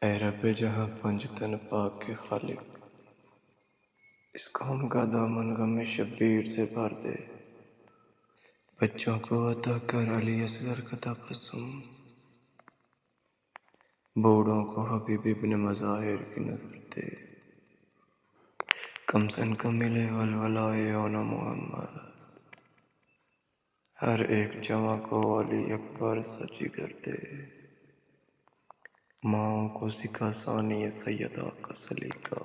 اے رب جہاں پنجتن پاک کے خالق، اس قوم کا دامن غم شبیر سے بھر دے، بچوں کو عطا کر علی اصغر کا تبسم، بوڑھوں کو حبیب ابن مظاہر کی نظر دے، کم سن کو ملے ولولائے یون محمد، ہر ایک جواں کو علی اکبر سجی کر دے، ماؤں کو سکھا ثانی سیدہ کا سلیقہ،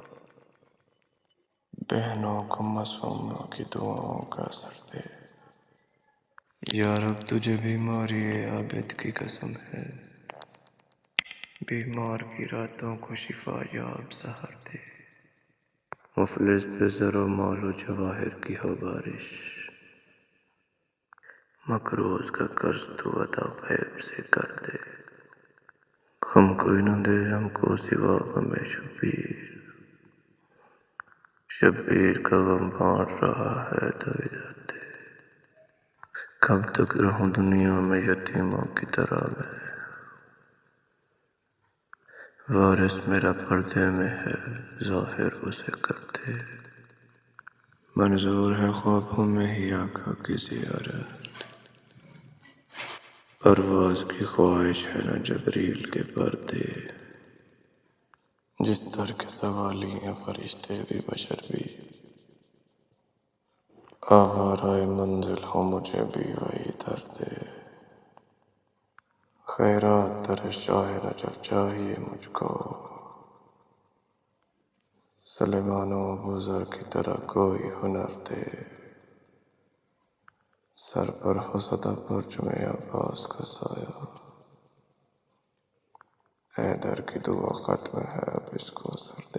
بہنوں کو معصوموں کی دعاؤں کا اثر دے۔ یا رب تجھے بیماری عابد کی قسم ہے، بیمار کی راتوں کو شفا یاب سحر دے، مفلس پہ زر و مال و جواہر کی ہو بارش، مقروض کا قرض تو ادا غیب سے کر دے، غم کوئی نہ دے ہم کو سوا غم شبیر، شبیر کا غم بانٹ رہا ہے تو عزت دے، کب تک رہوں دنیا میں یتیموں کی طرح میں، وارث میرا پردے میں ہے ظاہر اسے کر دے، منظور ہے خوابوں میں ہی آقا کی زیارت، پرواز کی خواہش ہے نہ جبریل کے پردے، جس در کے سوالی ہیں فرشتے بھی بشر بھی، آوارۂ منزل ہو مجھے بھی وہی در دے، خیرات ترس چاہے نہ جب چاہیے مجھ کو، سلیمان و ابوذر کی طرح کوئی ہنر دے، سر پر ہو سدا پرچم عباس کا سایہ، حیدر کی دعا ختم ہے اب اس کو اثر دے۔